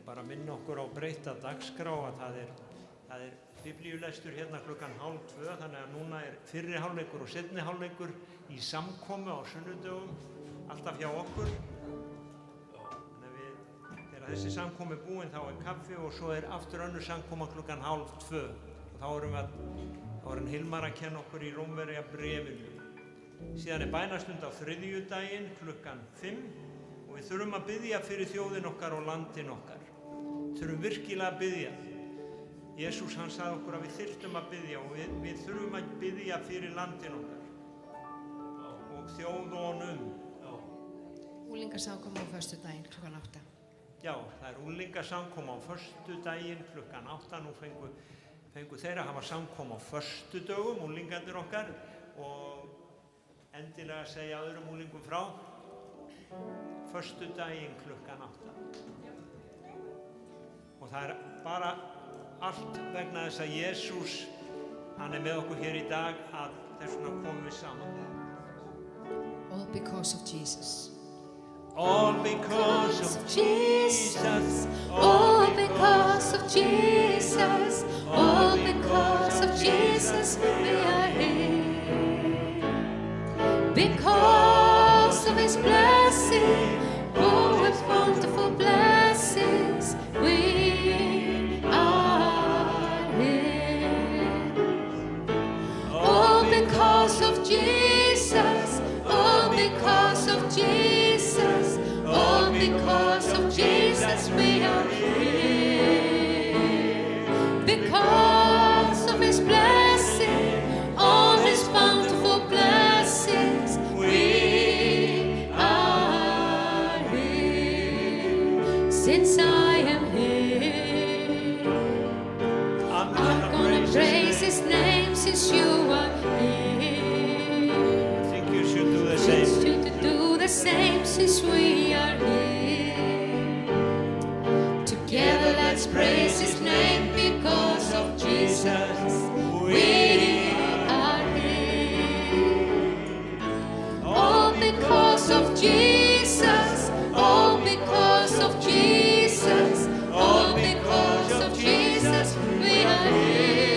bara minna okkur á breytta dagskrá að það er biblíulestur hérna klukkan 1:30, þannig að núna er fyrri hálfleikur og seinni hálfleikur í samkomu á sunnudögum, alltaf hjá okkur. Þannig að þegar þessi samkomu er búin þá er kaffi og svo er aftur önnur samkoma klukkan 1:30 og þá er hann Hilmar að kenna okkur í Rómverja bréfinu. Síðan er bænastund á þriðjudaginn klukkan 5 og við þurfum að biðja fyrir þjóðin okkar og landin okkar. Þurfum virkilega að biðja. Jesús hann sagði okkur að við þyrftum að biðja og við þurfum að biðja fyrir landin okkar og þjóðunum. Unglingasamkoma á föstudaginn klukkan 8. Já, það er unglingasamkoma á föstudaginn klukkan 8. Nú fengu þeir að hafa samkoma á föstudögum, unglingarnir okkar, og endilega segja öðrum unglingum frá. Föstudaginn klukkan 8. Og það er bara allt vegna þess að Jesús, hann er með okkur hér í dag, að þess vegna komum við saman. All because of Jesus. All because of Jesus. All because of Jesus. All because of Jesus we are here. Because of His blessing, oh, with wonderful blessings we are here. All because of Jesus. All because of Jesus. All because of Jesus we are here. Because of His blessing, all His bountiful blessings we are here. Since I am here, I'm gonna praise His name. Since you are here, I think you should do the same. you could do the same. Since we are here, together let's praise His name. Because of Jesus we are here. All because of Jesus. All because of Jesus. All because of Jesus we are here.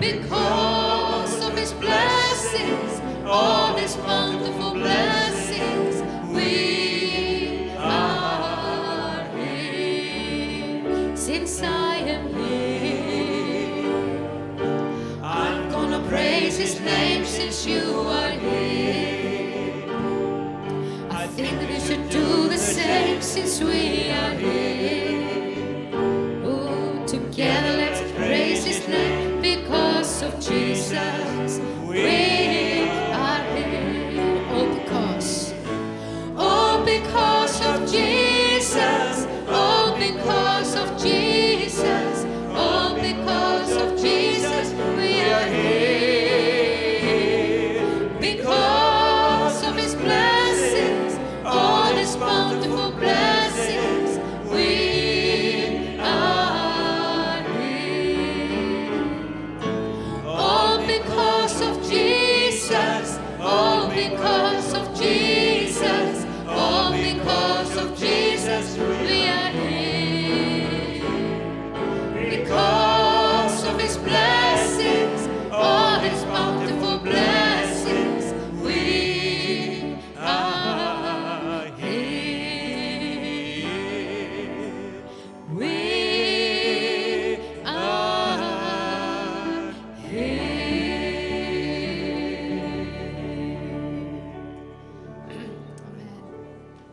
Because of His blessings, all His bountiful blessings we are here. Since I am here, I'm gonna praise His name. Since you are here, I think we should do the same. Since we are here, oh, together let's praise His name. Because of Jesus we are here. All because of Jesus. All because of Jesus. All because of Jesus we are here. Because of His blessings, all His bountiful blessings we are here. All because of Jesus. All because of Jesus. All because of Jesus we are here. Because of His blessings, all His bountiful blessings we are here. We are here.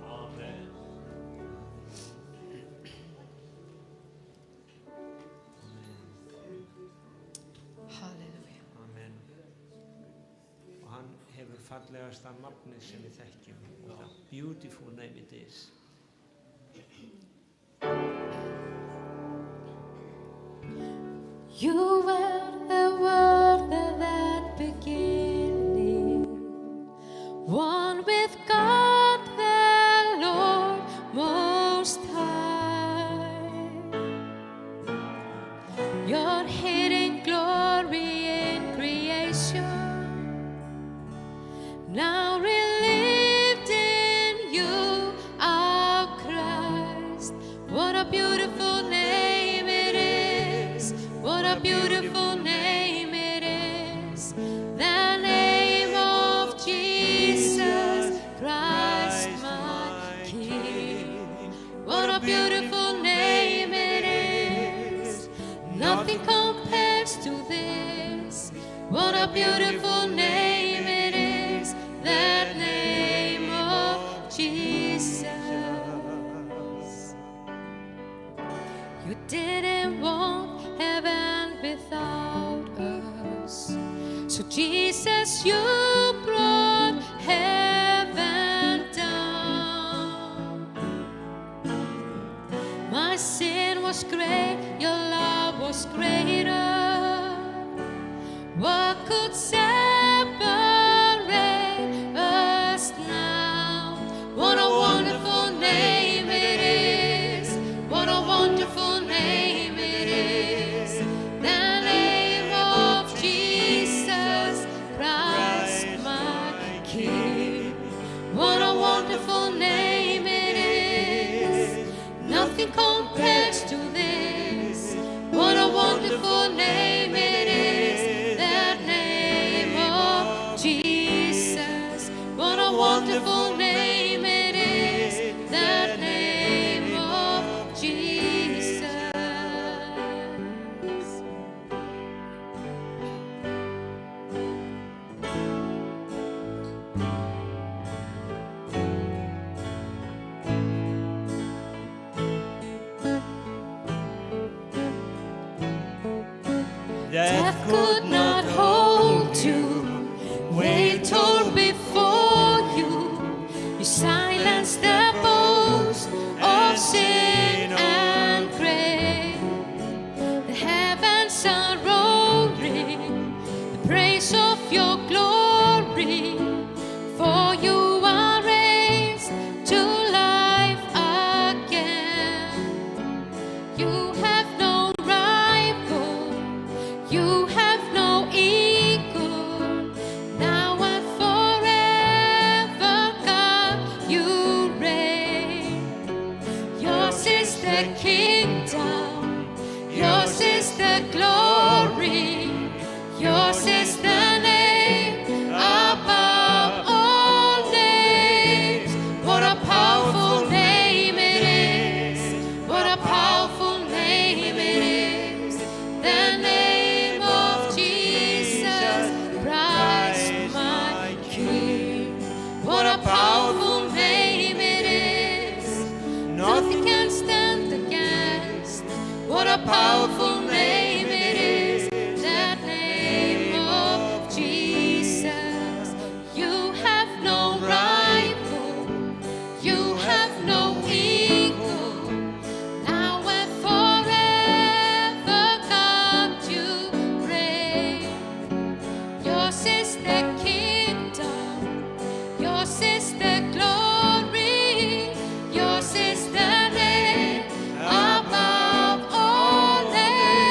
Amen. Halleluja. Amen. Og hann hefur fallegasta nafnið sem við þekkjum. Og það beautiful name it is. You were the word at that beginning, one with God the Lord Most High. Your hidden glory in creation, now relieved in you, our Christ. beautiful name it is, that name of Jesus. You didn't want heaven without us, so Jesus, you brought heaven down. My sin was great, your love was greater. What could separate us now? What a wonderful name it is. What a wonderful name it is. The name of Jesus Christ, my King. What a wonderful name it is. Nothing compares to this. What a wonderful name it is. That name of Jesus. What a wonderful name it is. That name of Jesus. Death could not hold you, weight torn before you. You silenced the boast of sin and grave. The heavens are roaring, the praise of your glory. For you are raised to life again. You have no rival, you have no equal. Now and forever, God, you reign. Yours is the kingdom, yours is the glory, yours is the name above all names. What a powerful name it is. What a powerful name it is. The name of Jesus Christ, my King. What a powerful name it is. Nothing can stand against. What a powerful name it is. That name of Jesus. You have no rival. You have no equal. Now and forever, God, you reign. Yours is the kingdom, yours is the glory, yours is the name above all names.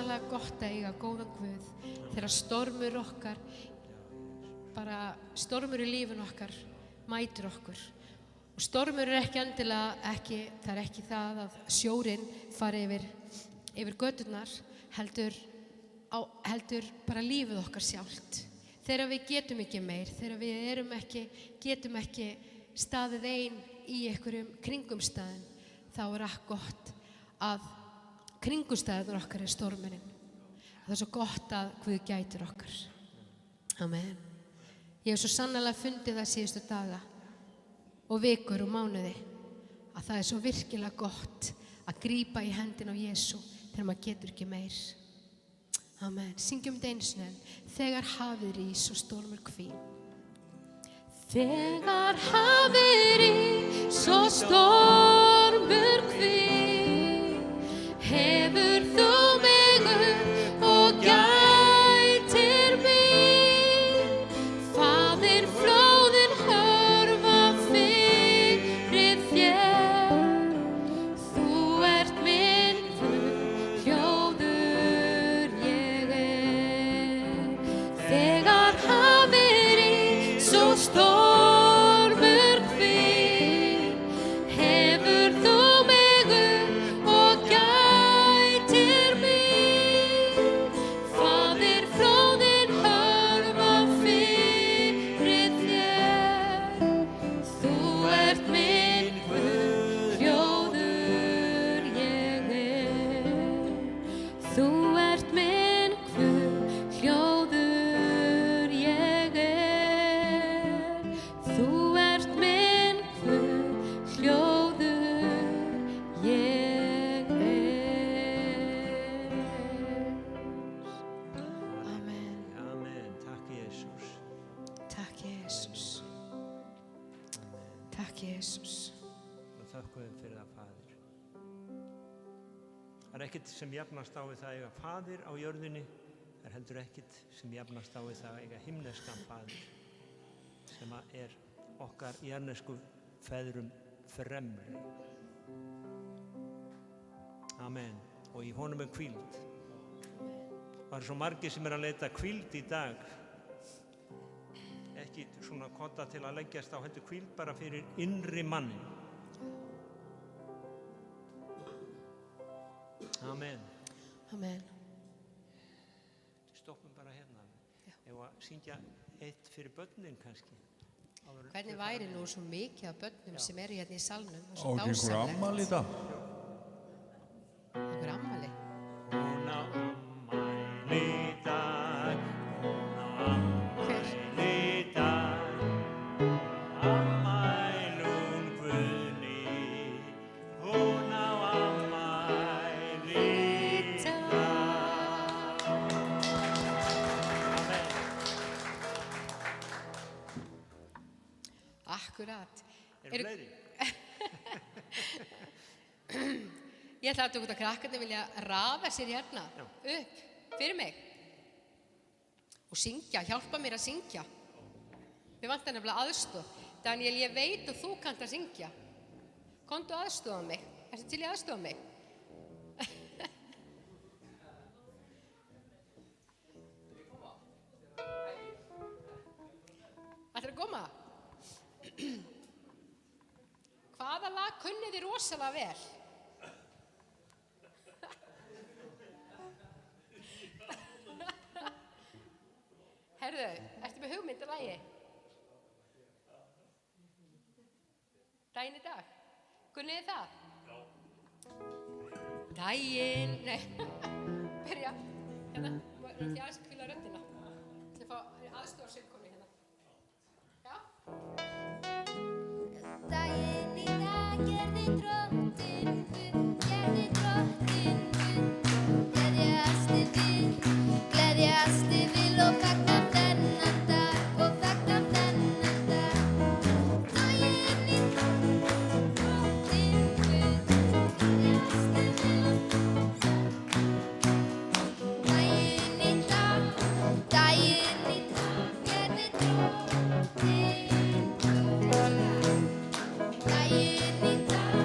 sannlega gott að eiga góðan Guð þegar stormur okkar, bara stormur í lífin okkar mætir okkur. Og stormur ekki endilega það er ekki það að sjórinn fari yfir göturnar, heldur bara lífið okkar sjálft. Þegar við getum ekki meir, þegar við getum ekki staðið ein í einhverjum kringumstæðum, þá er gott að kringumstæðunar okkar er stormurinn. Það er svo gott að Guð gætir okkar. Amen. Ég hef svo sannarlega fundið það síðustu daga og vikur og mánuði að það er svo virkilega gott að grípa í hendina á Jesú þegar maður getur ekki meir. Amen. Syngjum þetta einu sinni enn. Þegar hafið rís og stormur hvín. Þegar hafið rís og stormur hvín, hefur þú mig upp og gætir mín. Faðir flóðin hörfa fyrir þér. Þú ert minn Guð, hljóður ég er. Þegar hafið rís og stormur hvín, hefur þú mig upp og gætir mín. Faðir flóðin hörfa fyrir þér. Þú ert minn Guð, hljóður ég er. Þú ert minn Guð, hljóður ég er. Þú ert minn Guð, hljóður ég er. Amen. Amen. Takk Jesús. Takk Jesús. Takk Jesús. Og þakka þér fyrir það, Faðir. Það er ekkert sem jafnast á við það að eiga Faðir á jörðinni. Það er heldur ekkert sem jafnast á við það að eiga himneskan Faðir, sem er okkar jarðnesku feðrum fremri. Amen. Og í honum er hvíld. Það eru svo margir sem að leita hvíld í dag. Ekki svona kotta til að leggjast á, heldur hvíld bara fyrir innri mannin. Amen. Amen. Stoppum bara hérna. Ef að syngja eitt fyrir börnin kannski. Hvernig væri nú svo mikið af börnum sem eru hérna í salnum og Á svo ekki einhver afmæli í dag? Einhver afmæli? Hún á afmæli í dag. Hún á afmæli í dag. Afmælum Guðni. Hún á afmæli í dag. Amen. Akkurat. Eru fleiri? Ég ætla að út að krakkarnir vilja raða sér hérna Já. upp fyrir mig og syngja, hjálpa mér að syngja. Mér vantar nefnilega aðstoð. Daniel, ég veit og þú kannt að syngja. Komdu að aðstoða mig. Ertu til í að aðstoða mig? Ætlarðu að koma? Hvaða lag kunnið þið rosalega vel? Herðu, ertu með hugmynd að lagi? Daginn í dag? Kunnið þið það? Já. Daginn, nei, byrja. Hérna, því aðeins að hvíla röddina. Þið fá aðstofa söngkonu hérna. Já? Daginn í dag gerði drottinn Guð, gleðjast ég vil og fagna þennan dag og fagna þennan dag. Daginn í dag drottinn Guð, gleðjast ég vil og daginn í dag gerði drottinn Guð. Daginn í dag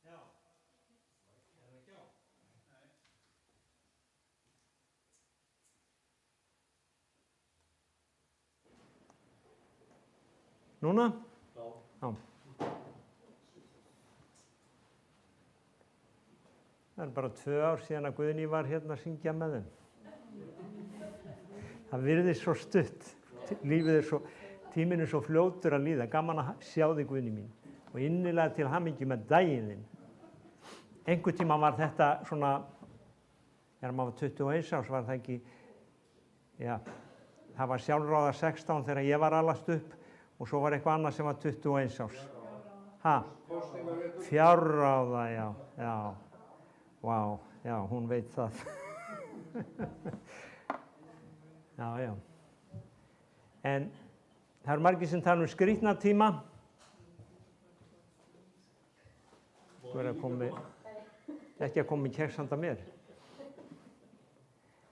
Já. Er það ekki á? Núna? Já. Það bara 2 ár síðan að Guðný var hérna að syngja með þeim. Það virðist svo stutt. Lífið svo, tíminn svo fljótur að líða. Gaman að sjá þig, Guðný mín. Og innilega til hamingju með daginn þinn. Einhver tíma var þetta svona, þegar maður var 21 árs, var það ekki, já, það var sjálfráða 16 þegar ég var alast upp og svo var eitthvað annað sem var 21 árs. Ha? Fjárráða, já, já. Vá, já, hún veit það. Já, já. En það eru margir sem tala skrýtna tíma. Þú er að koma, ekki að koma í kexhanda mér.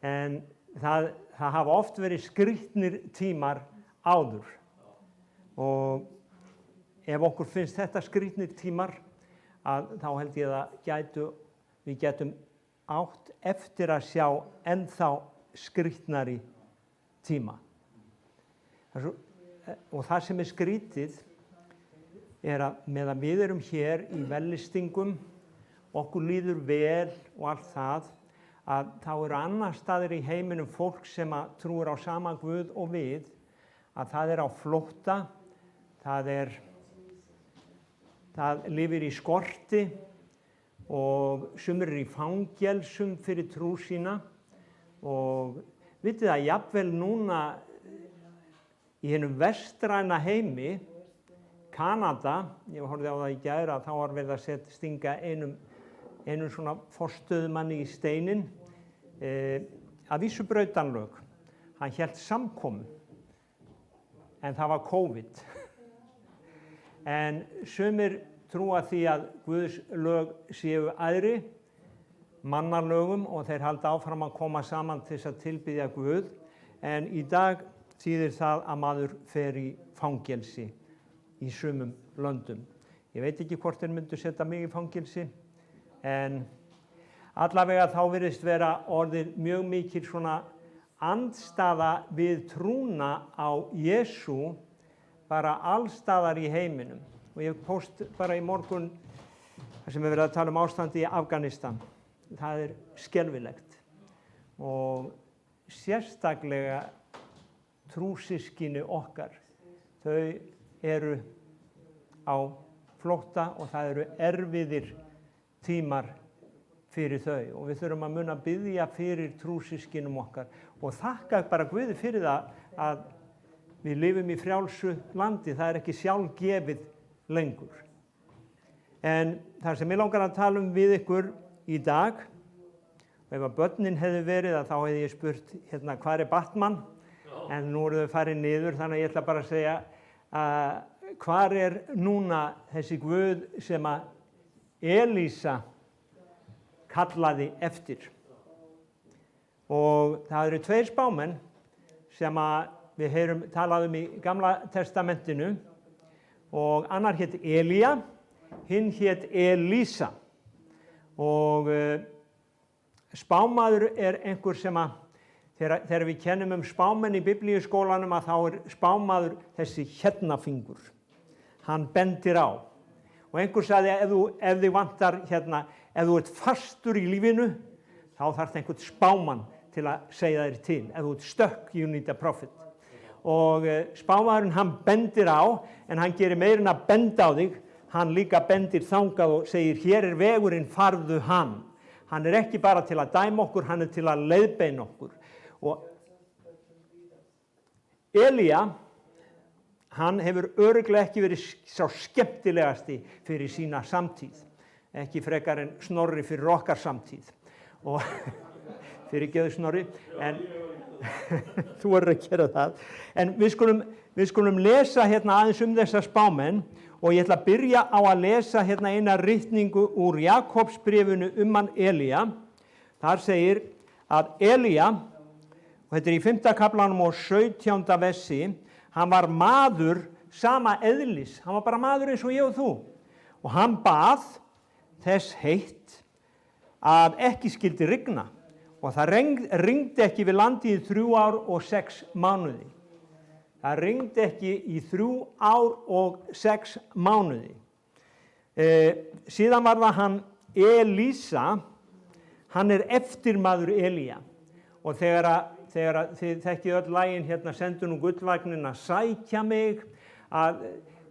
En það hafa oft verið skrýtnir tímar áður. Og ef okkur finnst þetta skrýtnir tímar, þá held ég að við getum átt eftir að sjá ennþá skrýtnari tíma. Og það sem skrýtið að meðan við erum hér í vellistingum, okkur líður vel og allt það, að þá eru annar staðir í heiminum fólk sem trúir á sama Guð og við, að það á flótta, það lifir í skorti, og sumir í fangelsum fyrir trú sína og vitið að jafnvel núna í hinum vestræna heimi, Kanada, ég horfði á það í gær að þá var verið að stinga einum svona forstöðumanni í steinin, að vísu brautanlög. Hann hélt samkomu, en það var COVID. En sumir trúa því að Guðs lög séu æðri, mannalögum, og þeir halda áfram að koma saman til þess að tilbiðja Guð, en í dag þýðir það að maður fer í fangelsi í sumum löndum. Ég veit ekki hvort þeir myndu setja mig í fangelsi, en allavega þá virðist vera orðið mjög mikil svona andstaða við trúna á Jesú bara allstaðar í heiminum. Og ég post bara í morgun þar sem verið að tala ástandi í Afganistan. Það skelfilegt. Og sérstaklega trúsystkini okkar, þau eru á flótta og það eru erfiðir tímar fyrir þau. Og við þurfum að muna biðja fyrir trúsystkinum okkar og þakka bara Guði fyrir það að við lifum í frjálsu landi. Það ekki sjálfgefið lengur. En það sem ég langar að tala við ykkur í dag, og ef að börnin hefði verið þá hefði ég spurt hérna hvar Batman, en nú eru þau farið niður, þannig að ég ætla bara að segja hvar núna þessi Guð sem að Elísa kallaði eftir. Og það eru 2 spámenn sem að við heyrum talað í Gamla testamentinu, og annar hét Elía, hinn hét Elísa. Og spámaður einhver sem að, þegar við kennum spámenn í biblíuskólanum, að þá spámaður þessi fingur. Hann bendir á. Og einhver sagði ef þið vantar ef þú ert fastur í lífinu, þá þarf einhvern spámann til að segja þér til. Ef þú ert stuck, you need a prophet. Og spámaðurinn hann bendir á, en hann gerir meira en að benda á þig, hann líka bendir þangað og segir hér vegurinn, farðu hann. Hann ekki bara til að dæma okkur, hann til að leiðbeina okkur. Og Elía, hann hefur örugglega ekki verið sá skemmtilegasti fyrir sína samtíð. Ekki frekar en Snorri fyrir okkar samtíð. Og fyrirgefðu Snorri, en þú að gera það. En við skulum lesa aðeins þessa spámenn, og ég ætla að byrja á að lesa eina ritningu úr Jakobsbréfinu hann Elía. Þar segir að Elía, og þetta í 5. kaflanum og 17. versi, hann var maður sama eðlis, hann var bara maður eins og ég og þú. Og hann bað þess heitt að ekki skyldi rigna og það rigndi ekki við landið í 3 ár og 6 mánuði. Það rigndi ekki í 3 ár og 6 mánuði. Síðan var það hann Elísa, hann eftirmaður Elía og þegar þið þekkið öll lagin hérna sendu nú gullvagnin að sækja mig, að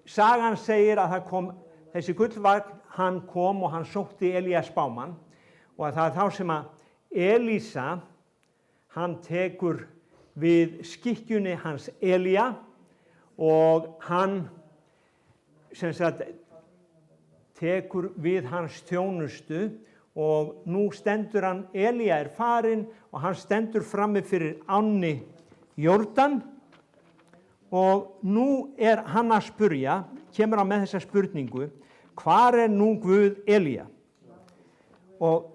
sagan segir að það kom, þessi gullvagn, hann kom og hann sótti Elía spámann og að það þá sem að Elísa, hann tekur við skikkjunni hans Elía og hann sem sagt tekur við hans þjónustu og nú stendur hann, Elía farinn og hann stendur frammi fyrir ánni Jórdan og nú hann að spurja, kemur hann með þessa spurningu, hvar nú Guð Elía? Og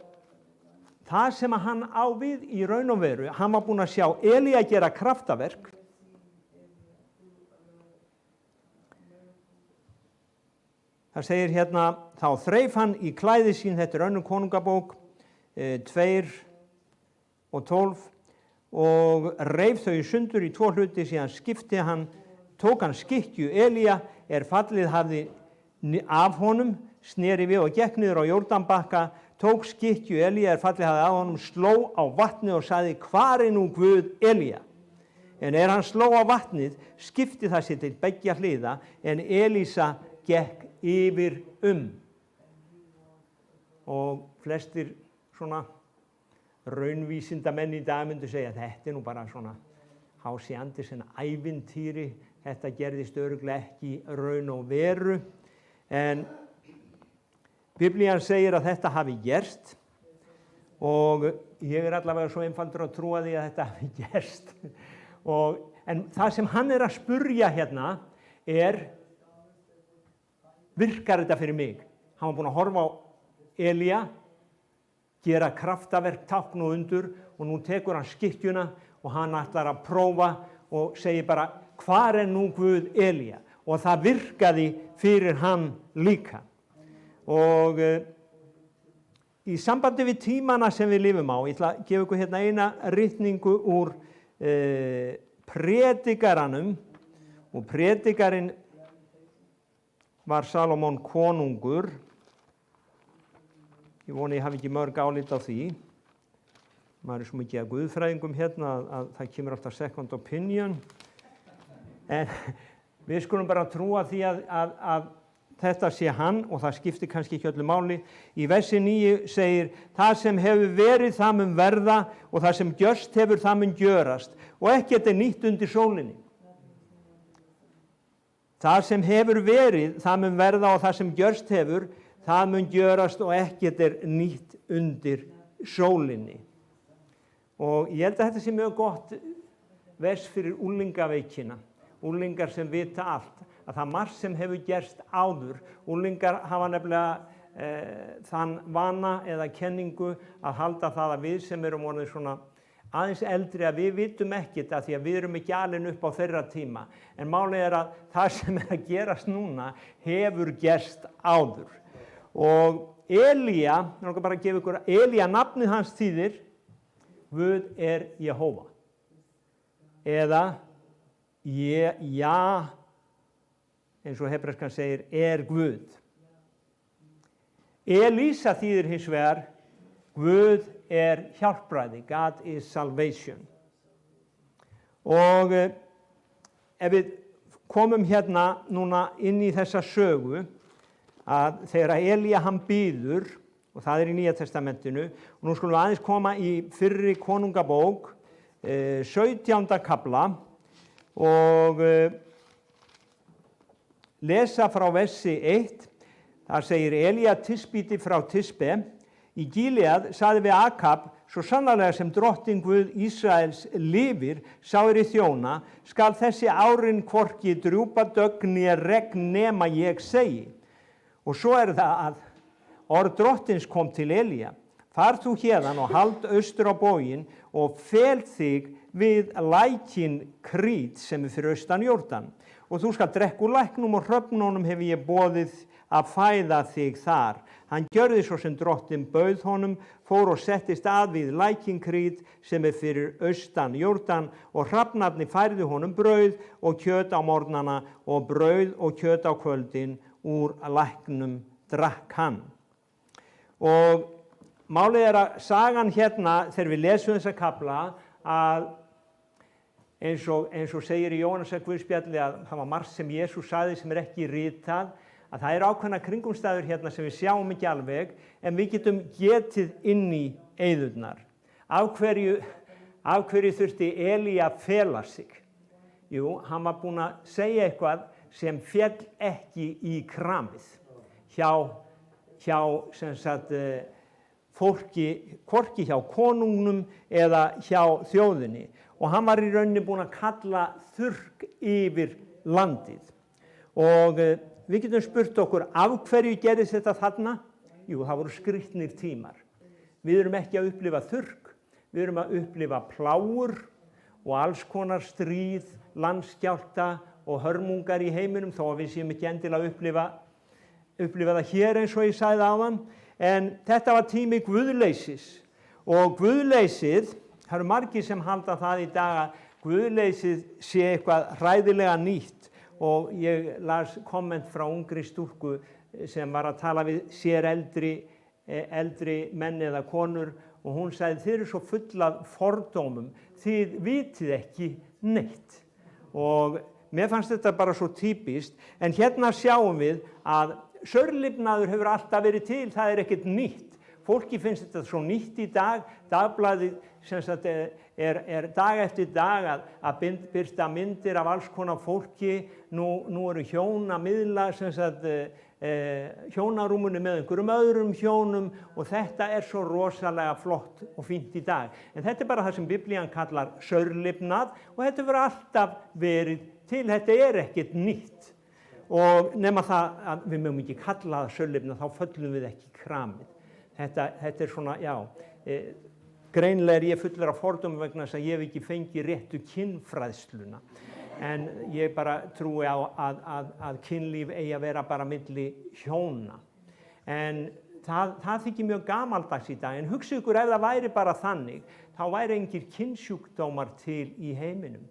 það sem að hann á við í raun og veru, hann var búinn að sjá Elía gera kraftaverk. Það segir hérna, þá þreif hann í klæði sín, þetta önnur konungabók, 2 og 12, og reif þau í sundur í 2 hluti, síðan tók hann skikkju Elía, fallið hafði af honum, sneri við og gekk niður á Jórdanbakka, tók skikkju Elía, fallið hafði af honum, sló á vatnið og sagði, hvar nú Guð Elía? En hann sló á vatnið, skipti það sér til beggja hliða, en Elísa gekk yfir og flestir svona raunvísindamenn í dag myndu segja að þetta nú bara svona H.C. Andersen ævintýri, þetta gerðist örugglega ekki raun og veru, en Biblían segir að þetta hafi gerst og ég allavega svo einfaldur að trúa því að þetta hafi gerst en það sem hann að spurja hérna virkar þetta fyrir mig? Hann var búinn að horfa á Elía, gera kraftaverk, tákn og undur og nú tekur hann skikkjuna og hann ætlar að prófa og segir bara, hvar nú Guð Elía? Og það virkaði fyrir hann líka. Og í sambandi við tímana sem við lifum á, ég ætla að gefa ykkur hérna eina ritningu úr Predikaranum og predikarinn var Salómon konungur. Ég voni ég hafi ekki mörg álit á því. Maður svo mikið að guðfræðingum hérna að það kemur alltaf second opinion. En við skulum bara trúa því að þetta sé hann og það skiptir kannski ekki öllu máli. Í versi 9 segir, það sem hefur verið það mun verða og það sem gjörst hefur það mun gjörast og ekkert nýtt undir sólinni. Það sem hefur verið, það mun verða og það sem gjörst hefur, það mun gjörast og ekkert nýtt undir sólinni. Og ég held að þetta sé mjög gott vers fyrir unglingaveikina, unglingar sem vita allt, að það margt sem hefur gerst áður. Unglingar hafa nefnilega þann vana eða kenningu að halda það að við sem erum orðin svona aðeins eldri að við vitum ekkert að því að við erum ekki alin upp á þeirra tíma. En málið að það sem að gerast núna hefur gerst áður. Og Elía, ég vil bara gefa ykkur, Elía, nafnið hans þýðir, Guð Jehóva. Eða, eins og hebreskan segir, Guð. Elísa þýðir hins vegar, Guð hjálpræði, God is salvation. Og ef við komum hérna núna inn í þessa sögu, að þegar Elía hann býður, og það í Nýja testamentinu, og nú skulum við aðeins koma í fyrri konungabók, 17. kafla, og lesa frá versi 1, þar segir Elía Tisbíti frá Tisbe, í Gilead sagði við Akab, svo sannarlega sem drottinn Guð Ísraels lifir, sá í þjóna, skal þessi árin hvorki drjúpa dögn né regn nema ég segi. Og svo það að orð drottins kom til Elía, far þú héðan og hald austur á bóginn og fel þig við lækinn Krít sem fyrir austan Jórdan og þú skalt drekka úr læknum og hröfnunum hef ég boðið að fæða þig þar. Hann gjörði svo sem drottinn bauð honum, fór og settist að við Lækingríð sem fyrir austan Jórdan og hrafnarnir færðu honum brauð og kjöt á morgnana og brauð og kjöt á kvöldin úr læknum drakk hann. Og málið að sagan hérna, þegar við lesum þessa kafla, að eins og segir í Jóhannesar Guðspjalli að það var margt sem Jesús sagði sem ekki ritað, að það ákveðna kringumstæður hérna sem við sjáum ekki alveg, en við getum getið inn í eyðurnar. Af hverju þurfti Elía að fela sig? Jú, hann var búinn að segja eitthvað sem féll ekki í kramið hjá sem sagt, fólki, hvorki hjá konungnum eða hjá þjóðinni. Og hann var í rauninni búinn að kalla þurrk yfir landið. Og við getum spurt okkur, af hverju gerðist þetta þarna? Jú, það voru skrýtnir tímar. Við erum ekki að upplifa þurrk, við erum að upplifa plágur og alls konar stríð, landskjálfta og hörmungar í heiminum, þó að við séum ekki endilega að upplifa það hér eins og ég sagði áðan. En þetta var tími guðleysis. Og guðleysið, það eru margir sem halda það í dag að guðleysið sé eitthvað hræðilega nýtt. Og ég las komment frá ungri stúlku sem var að tala við sér eldri menn eða konur og hún sagði, þið eru svo full af fordómum, þið vitið ekki neitt. Og mér fannst þetta bara svo típist, en hérna sjáum við að saurlifnaður hefur alltaf verið til, það er ekkert nýtt. Fólki finnst þetta svo nýtt í dag, dagblaðið sem sagt dag eftir dag að birta myndir af alls konar fólki, nú eru hjón að miðla sem sagt hjónarúmunni með einhverjum öðrum hjónum og þetta er svo rosalega flott og fínt í dag. En þetta er bara það sem Biblían kallar saurlifnað og þetta verður alltaf verið til, þetta er ekkert nýtt. Og nema það að við mögum ekki kalla það saurlifnað, þá föllum við ekki í kramið. Þetta er svona, já, greinilega er ég fullur af fordómum vegna þess að ég hef ekki fengið réttu kynfræðsluna. En ég bara trúi á að kynlíf eigi að vera bara milli hjóna. En það þykir mjög gamaldags í dag. En hugsið ykkur ef það væri bara þannig, þá væri engir kynsjúkdómar til í heiminum.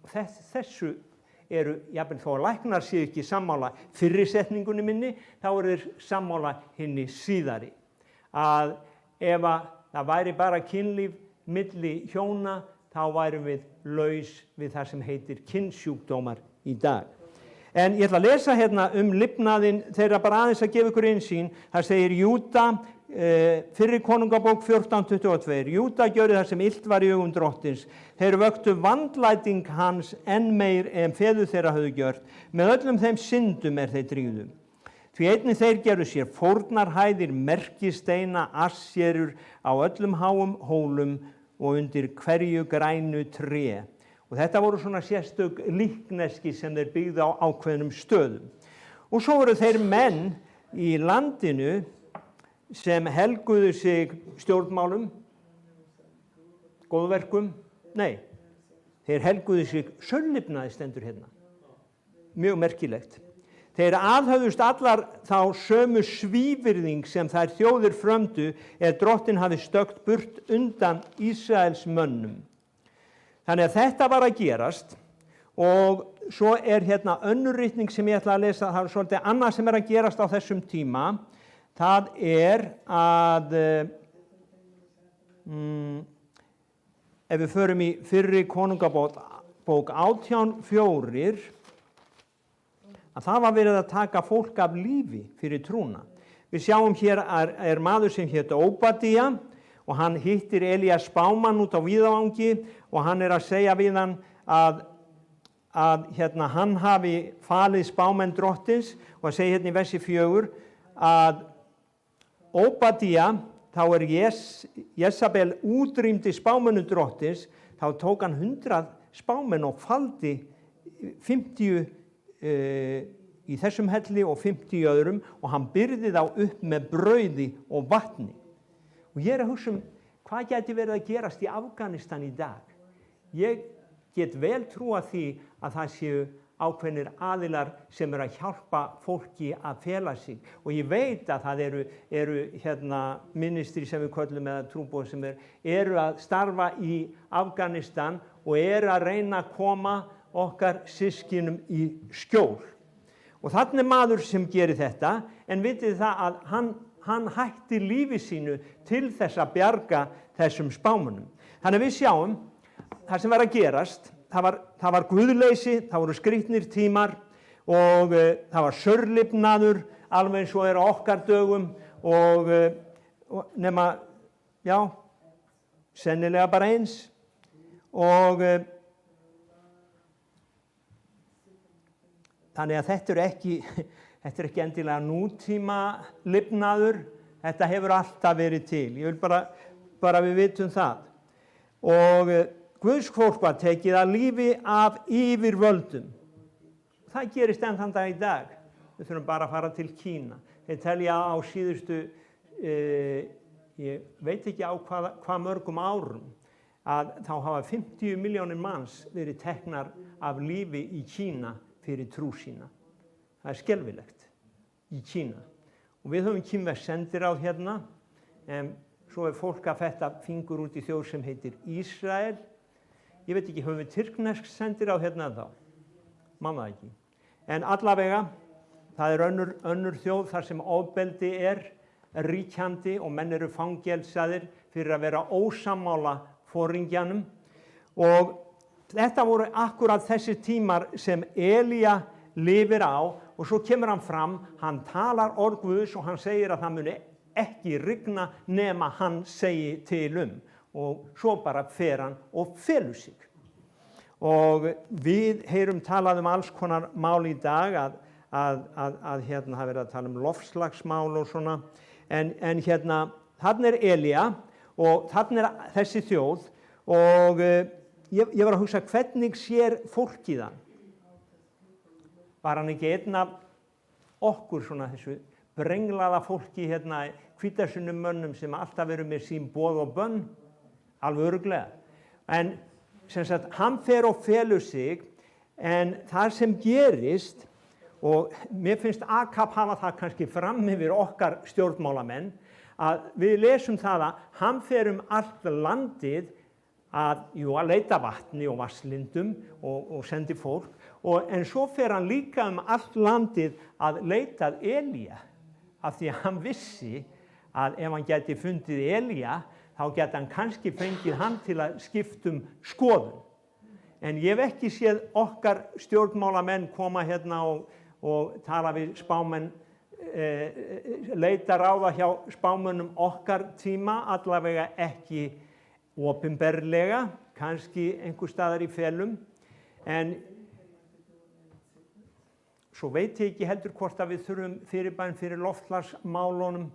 Þessu eru, jafnvel þó að læknar séu ekki sammála fyrri setningunni minni, þá eru þeir sammála hinni síðari. Að ef það væri bara kynlíf milli hjóna, þá værum við laus við það sem heitir kynsjúkdómar í dag. En ég ætla að lesa hérna lifnaðinn þeirra bara aðeins að gefa ykkur innsýn. Það segir Júda, fyrri konungabók 14:22. Júda gjörði það sem illt var í augum drottins. Þeir vöktu vandlæting hans enn meir en feður þeirra höfðu gjört. Með öllum þeim syndum þeir drífðu. Því einnig þeir gerðu sér fórnarhæðir, merkisteina, assérur á öllum háum hólum og undir hverju grænu tré. Og þetta voru svona sérstök líkneski sem þeir byggðu á ákveðnum stöðum. Og svo voru þeir menn í landinu sem helguðu sig stjórnmálum, góðverkum. Nei, þeir helguðu sig saurlifnaði stendur hérna. Mjög merkilegt. Þeir aðhöfðust allar þá sömu svívirðing sem þær þjóðir frömdu drottinn hafi stökkt burt undan Ísraels mönnum. Þannig að þetta var að gerast og svo hérna önnur ritning sem ég ætla að lesa, það er svolítið annað sem að gerast á þessum tíma. Það að ef við förum í fyrri konungabók 18:4, að það var verið að taka fólk af lífi fyrir trúna. Við sjáum hér að maður sem hét Óbadía og hann hittir Elías spámann út á víðavangi og hann að segja við hann að hérna, hann hafi falið spámenn drottins og að segja hérna í versi 4 að Óbadía, þá Jezabel útrýmdi spámennum drottins, þá tók hann 100 spámenn og faldi 50 í þessum helli og 50 öðrum og hann byrði þá upp með brauði og vatni. Og ég að hugsa hvað gæti verið að gerast í Afganistan í dag. Ég get vel trúa því að það séu ákveðnir aðilar sem eru að hjálpa fólki að fela sig. Og ég veit að það eru ministri sem við köllum eða trúboð sem eru að starfa í Afganistan og eru að reyna að koma okkar systkinum í skjól. Og þarna maður sem gerir þetta, en vitið það að hann hætti lífi sínu til þess að bjarga þessum spámunum. Þannig við sjáum það sem var að gerast, það var guðleysi, það voru skrýtnir tímar og það var sörlifnaður, alveg eins og á okkar dögum og nema, já, sennilega bara eins. Og þannig að þetta er ekki endilega nútíma lifnaður, þetta hefur alltaf verið til. Ég vil bara við vitum það. Og Guðs fólk var tekið að lífi af yfirvöldum. Það gerist enn þann dag í dag. Við þurfum bara að fara til Kína. Þeir telja á síðustu, ég veit ekki á hvað mörgum árum, að þá hafa 50 milljónir manns verið teknar af lífi í Kína fyrir trú sína. Það er skelfilegt í Kína. Og við höfum kínversk sendiráð hérna, en svo fólk að fetta fingur út í þjóð sem heitir Ísrael. Ég veit ekki, höfum við tyrknesk sendiráð hérna þá? Man það ekki. En allavega, það er önnur þjóð þar sem ofbeldi er ríkjandi og menn eru fangelsaðir fyrir að vera ósammála foringjanum. Og þetta voru akkurat þessi tímar sem Elía lifir á og svo kemur hann fram, hann talar orð Guðs og hann segir að það muni ekki rigna nema hann segi til og svo bara fer hann og felur sig. Og við heyrum talað alls konar mál í dag að hérna hafa verið að tala loftslagsmál og svona, en hérna þarna er Elía og þarna er þessi þjóð og ég var að hugsa hvernig sér fólkið hann. Var hann ekki einn af okkur svona þessu brenglaða fólki hérna, hvítasunum mönnum sem alltaf eru með sín boð og bönn, alveg örugglega. En sem sagt, hann fer og felur sig, en það sem gerist, og mér finnst AKAP hafa það kannski fram yfir okkar stjórnmálamenn, að við lesum það að hann fer allt landið að leita vatni og vatnslindum og sendi fólk, en svo fer hann líka allt landið að leita að Elía, af því að hann vissi að ef hann geti fundið Elía, þá geti hann kannski fengið hann til að skipta skoðun. En ég hef ekki séð okkar stjórnmálamenn koma hérna og tala við spámenn, leita ráða hjá spámönnum okkar tíma, allavega ekki opinberlega, kannski einhver staðar í felum, en svo veit ég ekki heldur hvort að við þurfum fyrirbæn fyrir loftslagsmálunum.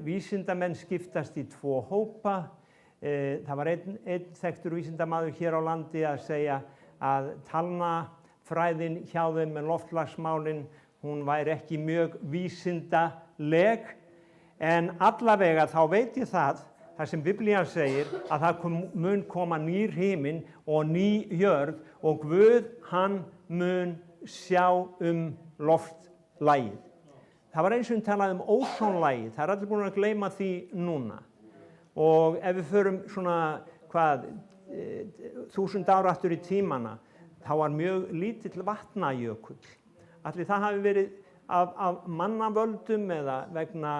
Vísindamenn skiptast í 2 hópa. Það var einn þekktur vísindamaður hér á landi að segja að talnafræðin hjá þeim með loftslagsmálin, hún væri ekki mjög vísindaleg, en allavega þá veit ég það sem Biblían segir, að það mun koma nýr himinn og ný jörð og Guð hann mun sjá loftlagið. Það var eins og talað ósonlagið, það er allir búin að gleyma því núna. Og ef við förum svona, 1000 ára aftur í tímana, þá var mjög lítill vatnajökull. Allir það hafi verið af mannavöldum eða vegna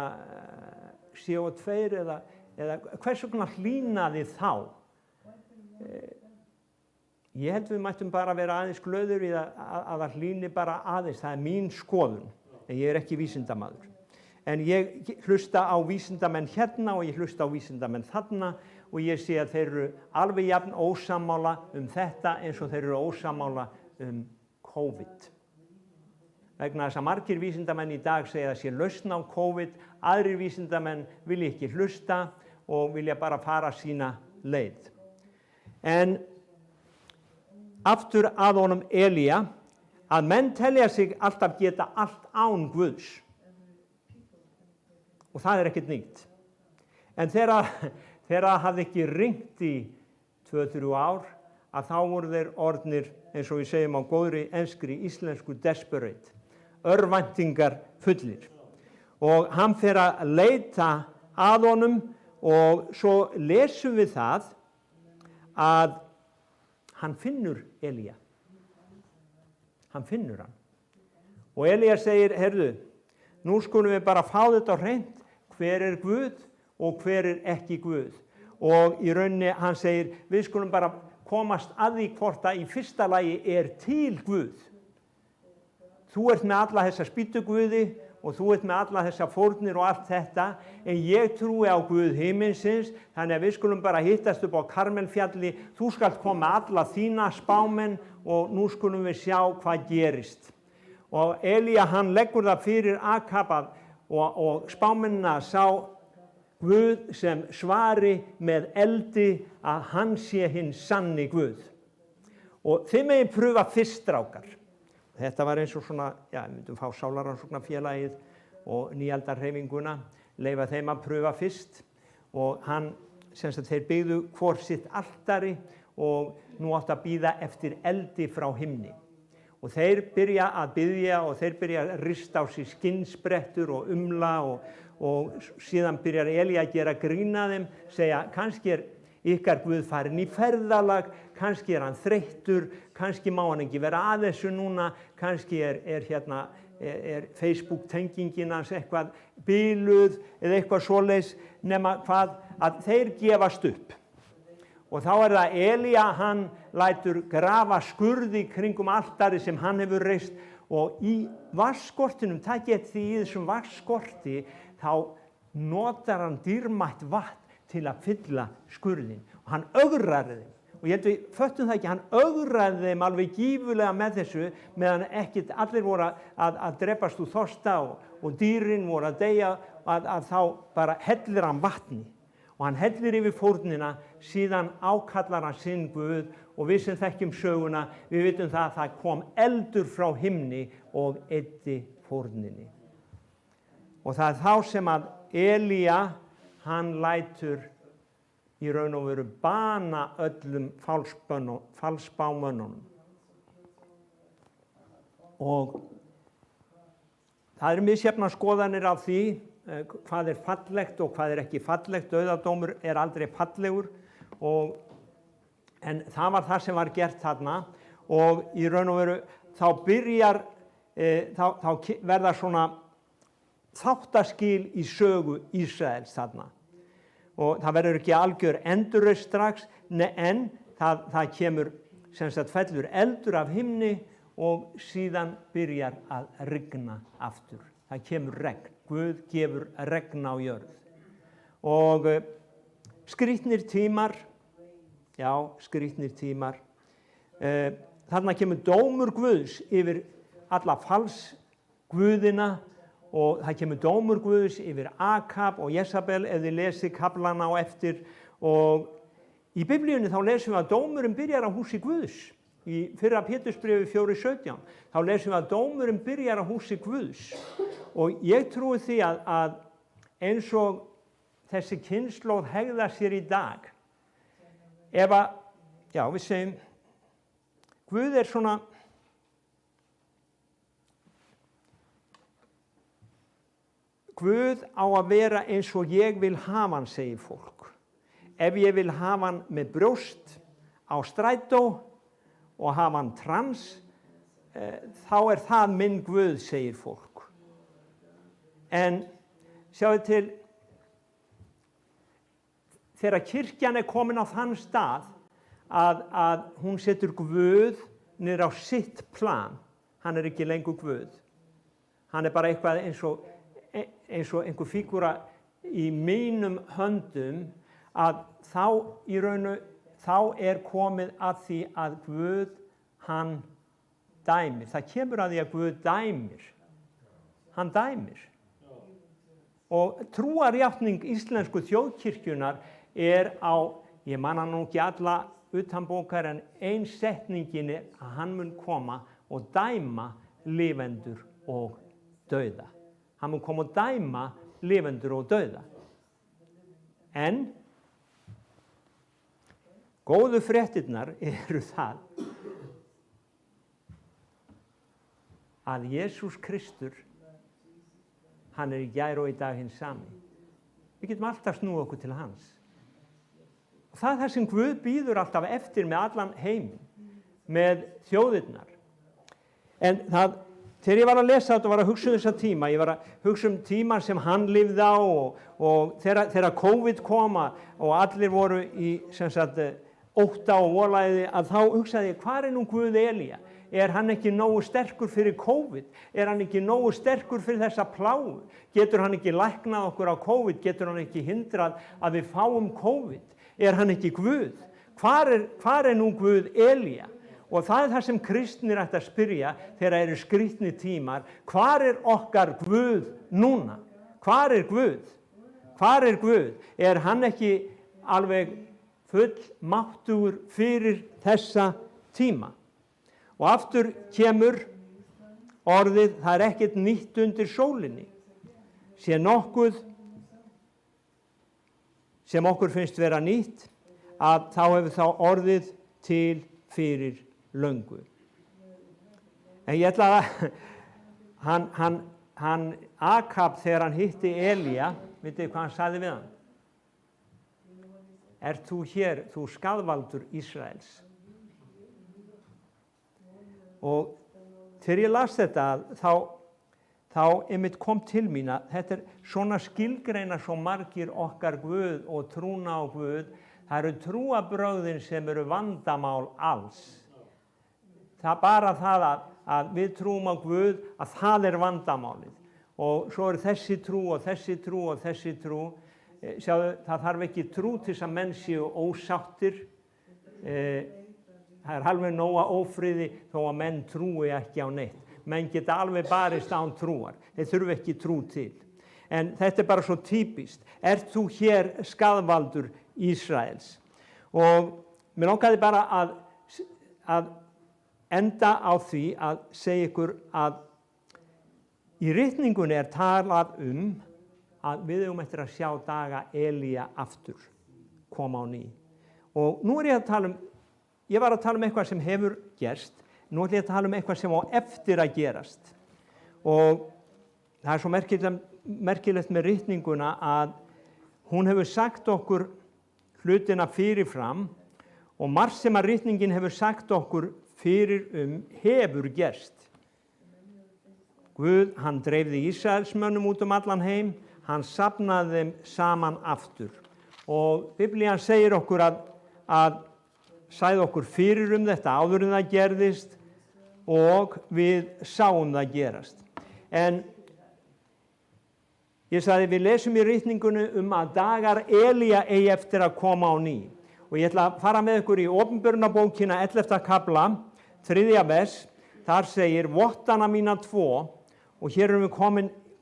CO2 eða hvers vegna hlýnaði þá? Ég held við mættum bara vera aðeins glöður í að það hlýni bara aðeins, það er mín skoðun. En ég er ekki vísindamaður. En ég hlusta á vísindamenn hérna og ég hlusta á vísindamenn þarna og ég sé að þeir eru alveg jafn ósammála þetta eins og þeir eru ósammála COVID. Vegna þess að margir vísindamenn í dag segja að sé lausn á COVID, aðrir vísindamenn vilja ekki hlusta og vilja bara fara sína leið. En aftur að honum Elía, að menn telja sig alltaf geta allt án Guðs. Og það er ekkert nýtt. En þegar það hafði ekki rignt í 2-3 ár, að þá voru þeir orðnir, eins og við segjum á góðri enskri íslensku, desperate, örvæntingar fullir. Og hann fer að leita að honum og svo lesum við það að hann finnur Elía. Hann finnur hann. Og Elía segir, heyrðu, nú skulum við bara fá þetta á hreint, hver er Guð og hver er ekki Guð. Og í rauninni hann segir, við skulum bara komast að því hvort að í fyrsta lagi er til Guð. Þú ert með alla þessa spýtuguði og þú ert með alla þessa fórnir og allt þetta, en ég trúi á Guð himinsins, þannig að við skulum bara hittast upp á Karmelfjalli, þú skalt koma með alla þína spámenn og nú skulum við sjá hvað gerist. Og Elía hann leggur það fyrir Akab og spámennina sá Guð sem svari með eldi að hann sé hinn sanni Guð. Og þið megið pröfa fyrst, strákar. Þetta var eins og svona, já, við myndum fá Sálarannsóknarfélagið og nýaldarhreyfinguna, leyfa þeim að pröfa fyrst. Og hann, sem sagt, þeir byggðu hvor sitt altari og nú átt að bíða eftir eldi frá himni. Og þeir byrja að biðja og þeir byrja að rista á sig skinnsprettur og umla og síðan byrjar Elía að gera grín að þeim, segja, kannski er ykkar Guð farin í ferðalag, kannski er hann þreyttur, kannski má hann ekki vera að þessu núna, kannski er Facebook-tengingin hans eitthvað biluð eða eitthvað svoleiðis, nema hvað að þeir gefast upp. Og þá er það Elía, hann lætur grafa skurði kringum altari sem hann hefur reist og í vatnsskortinum, takið eftir því í þessum vatnsskorti, þá notar hann dýrmætt vatn til að fylla skurðin og hann ögraði þeim. Og ég held við föttum það ekki, hann ögraði þeim alveg gífurlega með þessu meðan ekkert allir voru að drepast úr þorsta og dýrin voru að deyja að þá bara hellir hann vatni. Og hann hellir yfir fórnina, síðan ákallar hann sinn Guð og við sem þekkjum söguna, við vitum það að það kom eldur frá himni og eyddi fórninni. Og það er þá sem að Elía, hann lætur í raun og veru bana öllum falsspámönnunum. Og það eru misjafnar skoðanir af því hvað er fallegt og hvað er ekki fallegt. Dauðadómur er aldrei fallegur en það var það sem var gert þarna og í raun og veru þá verða svona þáttaskil í sögu Ísraels þarna og það verður ekki algjör endurreisn strax en það kemur sem sagt fellur eldur af himni og síðan byrjar að rigna aftur. Það kemur regn. Guð gefur regn á jörð. Og skrýtnir tímar, já, skrýtnir tímar. Þarna kemur dómur Guðs yfir alla falsguðina og það kemur dómur Guðs yfir Akab og Jezabel ef þið lesið kaflana á eftir. Og í Biblíunni þá lesum við að dómurinn byrjar á húsi Guðs. Í 1. Pétursbréfi 4:17 þá lesum við að dómurinn byrjar á húsi Guðs. Og ég trúi því að eins og þessi kynslóð hegðar sér í dag, ef að, já við segjum, Guð er svona, Guð á að vera eins og ég vil hafa hann, segir fólk. Ef ég vil hafa hann með brjóst á strætó og hafa hann trans, þá er það minn Guð, segir fólk. En sjáðu til, þegar kirkjan er komin á þann stað að hún setur Guð niður á sitt plan, hann er ekki lengur Guð. Hann er bara eitthvað eins og einhver fígúra í mínum höndum, að þá er komið að því að Guð, hann dæmir. Það kemur að því að Guð dæmir. Hann dæmir. Og trúarjátning íslensku þjóðkirkjunar er á, ég man hann nú ekki alla utanbókar, en ein setningin er að hann mun koma og dæma lifendur og dauða. Hann mun koma og dæma lifendur og dauða. En Góðu fréttirnar eru það að Jesús Kristur, hann í gær og í dag hinn sami. Við getum alltaf snúið okkur til hans. Og það er það sem Guð býður alltaf eftir með allan heiminn, með þjóðirnar. En þegar ég var að lesa þetta og var að hugsa þessa tíma, ég var að hugsa tíman sem hann lifði á og þegar COVID koma og allir voru í ótta og volæði, að þá hugsaði ég, hvar nú Guð Elía? Er hann ekki nógu sterkur fyrir COVID? Er hann ekki nógu sterkur fyrir þessa plágu? Getur hann ekki læknað okkur á COVID? Getur hann ekki hindrað að við fáum COVID? Er hann ekki Guð? Hvar nú Guð Elía? Og það er það sem kristnir ætti að spyrja þegar eru skrýtni tímar. Hvar okkar Guð núna? Hvar Guð? Hvar Guð? Er hann ekki alveg fullmáttugur fyrir þessa tíma? Og aftur kemur orðið, það ekkert nýtt undir sólinni. Sé nokkuð sem okkur finnst vera nýtt, að þá hefur þá orðið til fyrir löngu. En ég ætla að hann Akab, þegar hann hitti Elía, vitið hvað hann sagði við hann? Ert þú hér, þú skaðvaldur Ísraels? Og þegar ég las þetta, þá einmitt kom til mín að þetta svona skilgreina svo margir okkar Guð og trúna á Guð. Það eru trúarbrögðin sem eru vandamál alls. Það bara það að við trúum á Guð, að það vandamálið. Og svo þessi trú og þessi trú og þessi trú. Sjáðu, það þarf ekki trú til þess að menn séu ósáttir. Það alveg nóga ófriði þó að menn trúi ekki á neitt. Menn geta alveg barist án trúar. Þeir þurfi ekki trú til. En þetta bara svo típist. Ert þú hér skaðvaldur Ísraels? Og mér langaði bara að enda á því að segja ykkur að í ritningunni talað að við eigum eftir að sjá daga Elía aftur koma á ný. Og nú ég var að tala eitthvað sem hefur gerst, nú ætlum ég að tala eitthvað sem á eftir að gerast. Og það svo merkilegt með ritninguna að hún hefur sagt okkur hlutina fyrirfram og margt sem að ritningin hefur sagt okkur fyrir hefur gerst. Guð, hann dreifði Ísraelsmönnum út allan heim, hann safnaði þeim saman aftur. Og Biblían segir okkur að sagði okkur fyrir þetta áður en það gerðist og við sáum það gerast. En ég sagði við lesum í ritningunni að dagar Elía eigi eftir að koma á ný. Og ég ætla að fara með ykkur í Opinberunarbókina 11. kafla, 3. vers, þar segir vottana mína 2 og hér erum við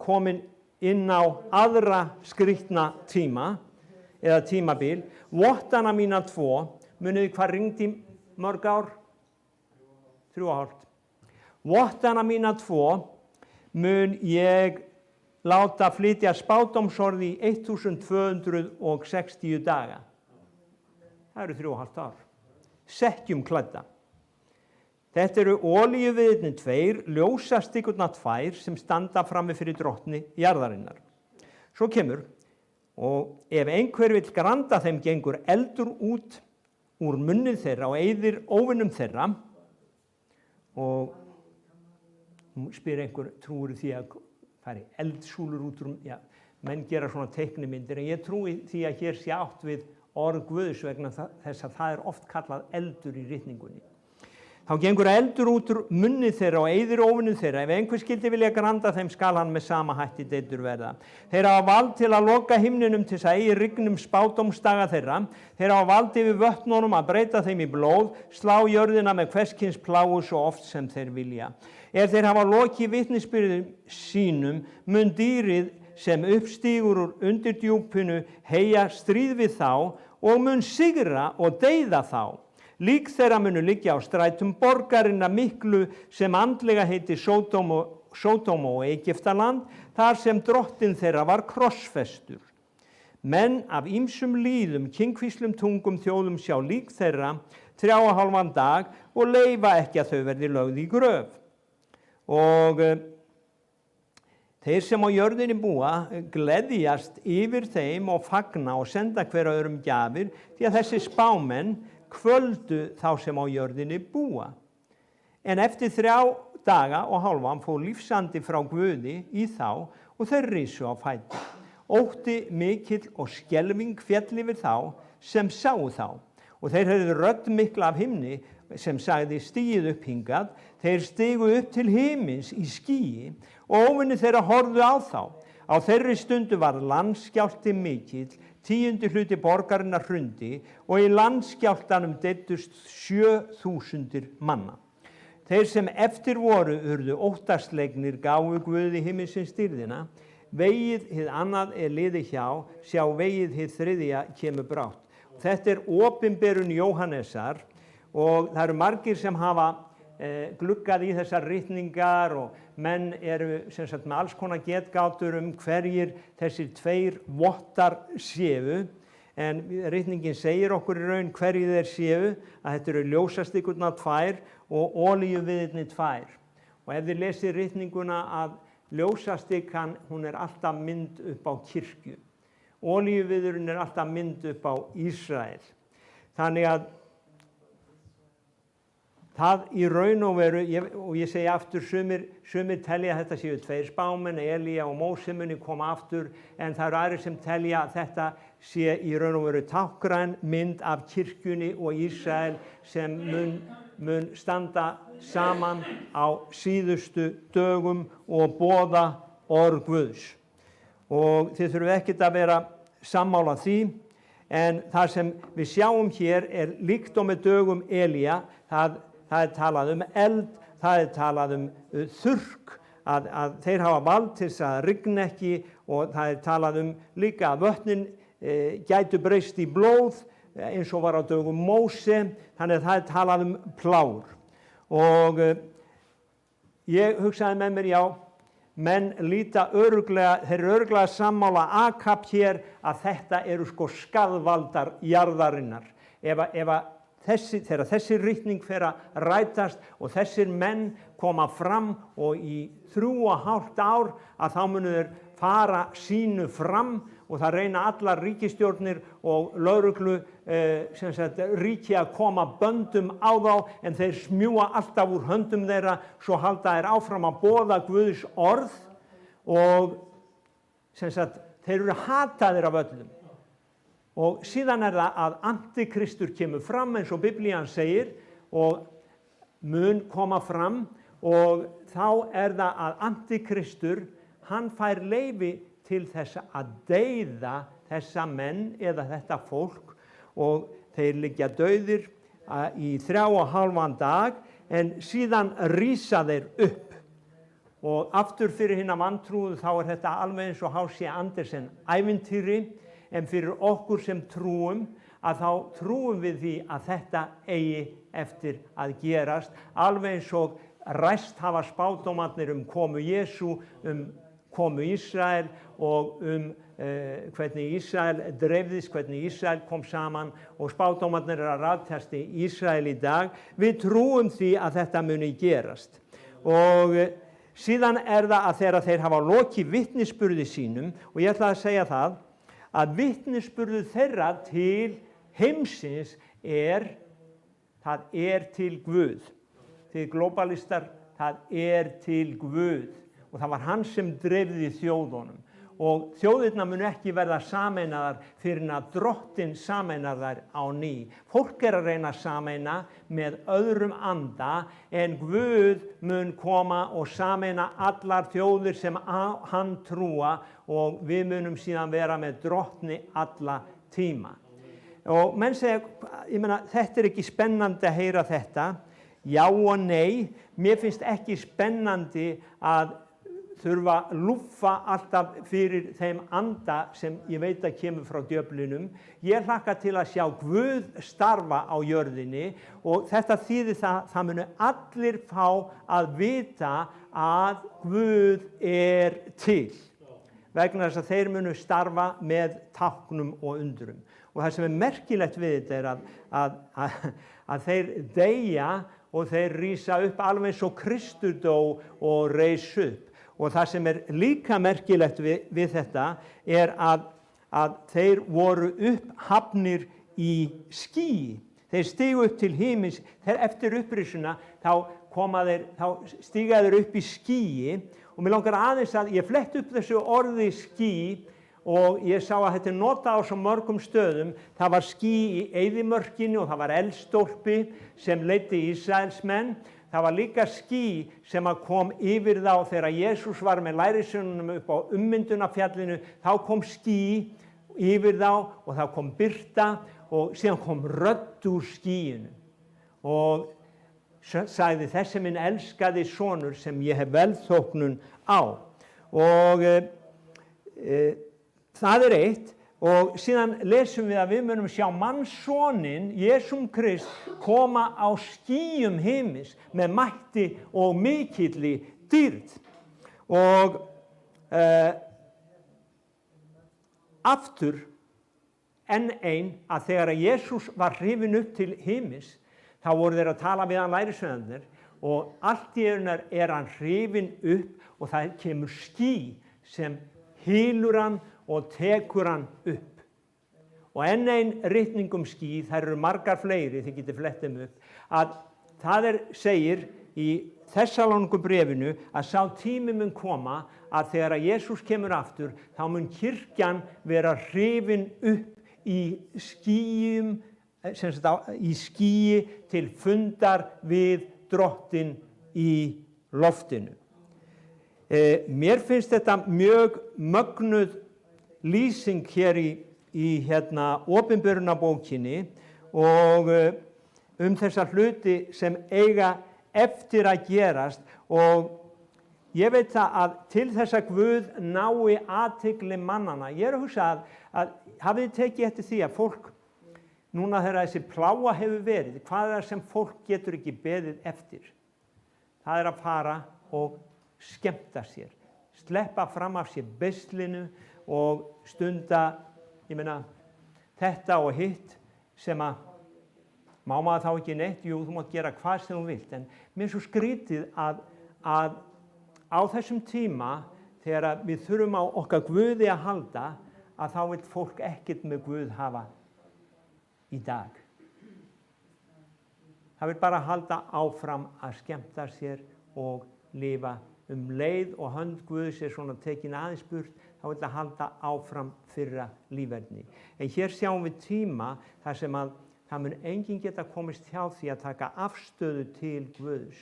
komin inn á aðra skrýtna tíma eða tímabil. Vottana mína 2, munið hvað ringdi mörg ár? 3,5. Vottana mína 2 mun ég láta flytja spádómsorð í 1260 daga. Það eru 3,5 ár. Sekkjum klædda. Þetta eru olíuviðirnir 2, ljósastikkurnar 2 sem standa frammi fyrir drottni jarðarinnar. Svo kemur, og ef einhver vill granda þeim gengur eldur út úr munnið þeirra og eyðir óvinnum þeirra. Og spyr einhver, trúir því að fari eldsúlur út úr, menn gera svona teiknimyndir, en ég trúi því að hér sé átt við orð Guðs vegna þess að það oft kallað eldur í ritningunni. Þá gengur eldur út úr munnið þeirra og eyðir óvinnum þeirra. Ef einhver skyldi vilja granda þeim skal hann með sama hætti deildur verða. Þeir hafa vald til að loka himninum til þess að eigi rignum spádómsdaga þeirra. Þeir hafa vald yfir vötnunum að breyta þeim í blóð, slá jörðina með hvers plágu svo oft sem þeir vilja. Ef þeir hafa lokið vitnisbyrðum sínum, mun dýrið sem uppstígur úr undir djúpinu heyja stríð við þá og mun sigra og deyða þá. Lík þeirra munu liggja á strætum borgarinnar miklu sem andlega heiti Sódóma og Egyptaland, þar sem drottinn þeirra var krossfestur. Menn af ýmsum lýðum, kynkvíslum, tungum, þjóðum sjá lík þeirra 3,5 dag og leyfa ekki að þau verði lögð í gröf. Og þeir sem á jörðinni búa gleðjast yfir þeim og fagna og senda hver öðrum gjafir, því að þessi spámenn kvöldu þá sem á jörðinni búa. En eftir 3,5 daga fór lífsandi frá Guði í þá og þeir risu á fætur. Ótti mikill og skelfing féll yfir þá sem sáu þá. Og þeir heyrðu rödd mikla af himni sem sagði stigið upp hingað. Þeir stigu upp til himins í skýi og óvinir þeirra horfðu á þá. Á þeirri stundu var landskjálfti mikill, 10 hluti borgarinnar hrundi og í landskjálftanum deyttust 7.000 manna. Þeir sem eftir voru urðu óttaslegnir, gáfu Guði himinsins dýrðina. Vegið hið annað liðið hjá, sjá vegið hið þriðja kemur brátt. Þetta opinberun Jóhannesar og það eru margir sem hafa gluggað í þessar ritningar og menn eru sem sagt með alls konar getgátur hverjir þessir 2 vottar séu. En ritningin segir okkur í raun hverjir þeir séu, að þetta eru ljósastikurnar 2 og olíuviðirnir 2. Og ef þið lesið ritninguna að ljósastikan, hún alltaf mynd upp á kirkju. Olíuviðurinn alltaf mynd upp á Ísrael. Þannig að það í raun og veru, og ég segi aftur, sumir telja að þetta séu 2 spámenn, Elía og Móse muni koma aftur, en það eru aðrir sem telja að þetta sé í raun og veru táknræn mynd af kirkjunni og Ísrael sem mun standa saman á síðustu dögum og boða orð Guðs. Og þið þurfum ekkert að vera sammála því, en það sem við sjáum hér líkt og með dögum Elía. Það talað eld, það talað þurrk, að þeir hafa vald til þess að rigna ekki, og það talað líka að vötnin gætu breyst í blóð eins og var á dögum Móse, þannig að það talað plár. Og ég hugsaði með mér, já, menn líta örugglega, þeir eru örugglega sammála Akab hér að þetta eru sko skaðvaldar jarðarinnar. Þegar þessi ritning fer að rætast og þessir menn koma fram og í 3,5 ár að þá munu þeir fara sínu fram og það reyna allar ríkisstjórnir og lögreglu ríki að koma böndum á þá, en þeir smjúga alltaf úr höndum þeirra, svo halda þeir áfram að boða Guðs orð og þeir eru hataðir af öllum. Og síðan það að Antikristur kemur fram eins og Biblían segir og mun koma fram, og þá það að Antikristur, hann fær leyfi til þess að deyða þessa menn eða þetta fólk, og þeir liggja dauðir í 3,5 dag, en síðan rísa þeir upp. Og aftur fyrir hina vantrúðu þá þetta alveg eins og H.C. Andersen ævintýri, en fyrir okkur sem trúum, að þá trúum við því að þetta eigi eftir að gerast, alveg eins og ræst hafa spádómarnir komu Jesú, komu Ísrael og hvernig Ísrael dreifðist, hvernig Ísrael kom saman, og spádómarnir að rætast í Ísrael í dag. Við trúum því að þetta muni gerast. Og síðan það að þegar þeir hafa lokið vitnisburði sínum, og ég ætla að segja það, að vitnisburður þeirra til heimsins það til Guð. Þið globalistar, það til Guð. Og það var hann sem dreifði þjóðunum. Og þjóðirnar mun ekki verða sameinaðar fyrir að Drottinn sameinar þær á ný. Fólk að reyna að sameina með öðrum anda, en Guð mun koma og sameina allar þjóðir sem hann trúa, og við munum síðan vera með Drottni alla tíma. Og menn segja, þetta ekki spennandi að heyra þetta. Já og nei, mér finnst ekki spennandi að þurfa að lúffa alltaf fyrir þeim anda sem ég veit að kemur frá djöflinum. Ég hlakka til að sjá Guð starfa á jörðinni, og þetta þýðir það munu allir fá að vita að Guð til. vegna þess að þeir munu starfa með táknum og undurum. Og það sem merkilegt við þetta að þeir deyja og þeir rísa upp alveg eins og Kristur dó og reis upp. Og það sem líka merkilegt við þetta að þeir voru upphafnir í skýi. Þeir stigu upp til himins, eftir upprisuna þá stiga þeir upp í skýi og mér langar aðeins að ég flett upp þessu orði ský og ég sá að þetta notað á svo mörgum stöðum. Það var ský í eyðimörkinni og það var eldstólpi sem leiddi Ísraelsmenn. Það var líka ský sem kom yfir þá þegar Jesús var með lærisveinunum upp á ummyndunarfjallinu. Þá kom ský yfir þá og þá kom birta og síðan kom rödd úr skýinu og sagði þessi minn elskaði sonur sem ég hef velþóknun á. Og það eitt og síðan lesum við að við munum sjá mannssoninn, Jesúm Krist, koma á skýjum himins með mætti og mikilli dýrð. Og aftur enn að þegar Jesús var hrifinn upp til himins, þá voru þeir að tala við hann lærisveinarnir og allt í einu hann hrifinn upp og það kemur ský sem hylur hann og tekur hann upp. Og enn ritning ský, þær eru margar fleiri, þið getið flett þeim upp, að það segir í Þessalónikubréfinu að sá tími mun koma að þegar að Jesús kemur aftur, þá mun kirkjan vera hrifin upp í skýjum, í skýi til fundar við Drottinn í loftinu. Mér finnst þetta mjög mögnuð lýsing hér í opinberunarbókinni og þessa hluti sem eiga eftir að gerast og ég veit það að til þess að Guð nái athygli mannana. Ég að hugsa að hafið þið tekið eftir því að fólk núna þegar þessi plága hefur verið, hvað það sem fólk getur ekki beðið eftir? Það að fara og skemmta sér, sleppa fram af sér beislinu og stunda, þetta og hitt sem að má maður þá ekki neitt, jú, þú mátt gera hvað sem þú vilt, en mér svo skrítið að á þessum tíma, þegar við þurfum á okkar Guði að halda, að þá vill fólk ekkert með Guð hafa í dag. Það vil bara halda áfram að skemmta sér og lifa leið og hönd Guðs svona tekin aðeins burt, þá vil það halda áfram fyrra líferni. En hér sjáum við tíma þar sem að það mun enginn geta komist hjá því að taka afstöðu til Guðs.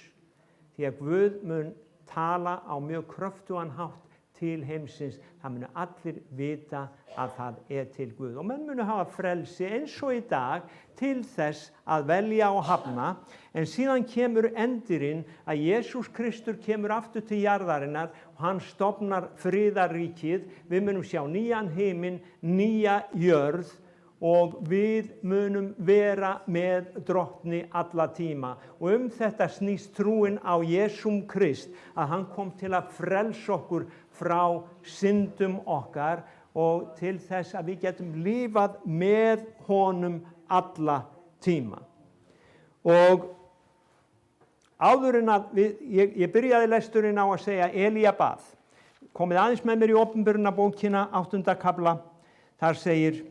Því að Guð mun tala á mjög kröftugan hátt til heimsins, það munu allir vita að það til Guð. Og menn munu hafa frelsi eins og í dag til þess að velja og hafna, en síðan kemur endirinn að Jesús Kristur kemur aftur til jarðarinnar og hann stofnar friðarríkið. Við munum sjá nýjan himinn, nýja jörð og við munum vera með Drottni alla tíma. Og þetta snýst trúin á Jesúm Krist, að hann kom til að frelsa okkur frá syndum okkar og til þess að við getum lifað með honum alla tíma. Og áður en að ég byrjaði lesturinn á að segja Elía bað. Komið aðeins með mér í opinberunarbókina, 8. kafla, þar segir: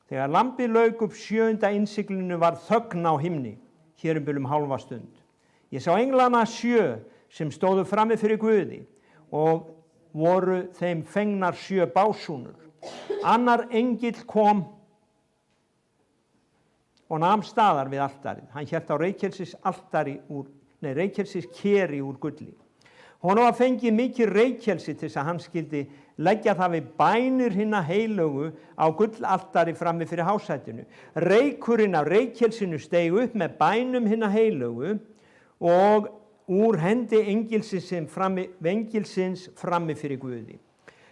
Þegar lambið lauk upp 7. innsiglinu var þögn á himni, hér bil hálfa stund. Ég sá englana 7 sem stóðu frammi fyrir Guði og voru þeim fengnar 7 básúnur. Annar engill kom og nam staðar við altarið. Hann hélt á reykelsis keri úr gulli. Honum var fengið mikið reykelsi til þess að hann skyldi leggja það við bænir hinna heilögu á gullaltari frammi fyrir hásætinu. Reykurinn af reykelsinu steig upp með bænum hinna heilögu og úr hendi engilsins frammi fyrir Guði.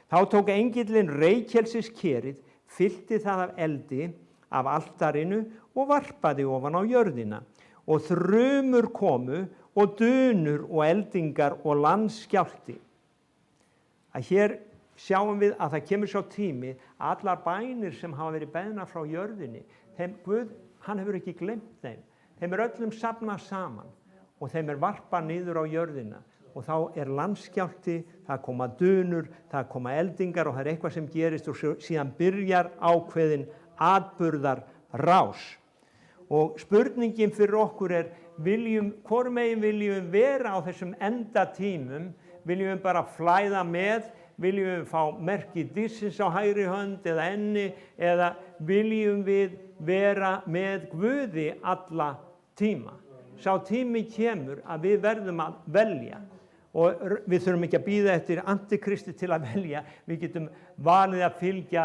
Þá tók engillinn reykelsis kerið, fyllti það af eldi af altarinu og varpaði ofan á jörðina. Og þrumur komu og dunur og eldingar og landskjálfti. að hér sjáum við að það kemur svo tími að allar bænir sem hafa verið beðnar frá jörðinni, Guð, hann hefur ekki gleymt þeim. Þeim er öllum safnað saman og þeim er varpað niður á jörðina og þá er landskjálfti, það koma dunur, það koma eldingar og það er eitthvað sem gerist og síðan byrjar ákveðin atburðar rás. Og spurningin fyrir okkur er, hvor megin viljum vera á þessum endatímum? Viljum við bara flæða með? Viljum við fá merki dýrsins á hægri hönd eða enni? Eða viljum við vera með Guði alla tíma? Sá tími kemur að við verðum að velja. Og við þurfum ekki að bíða eftir antikristi til að velja. Við getum valið að fylgja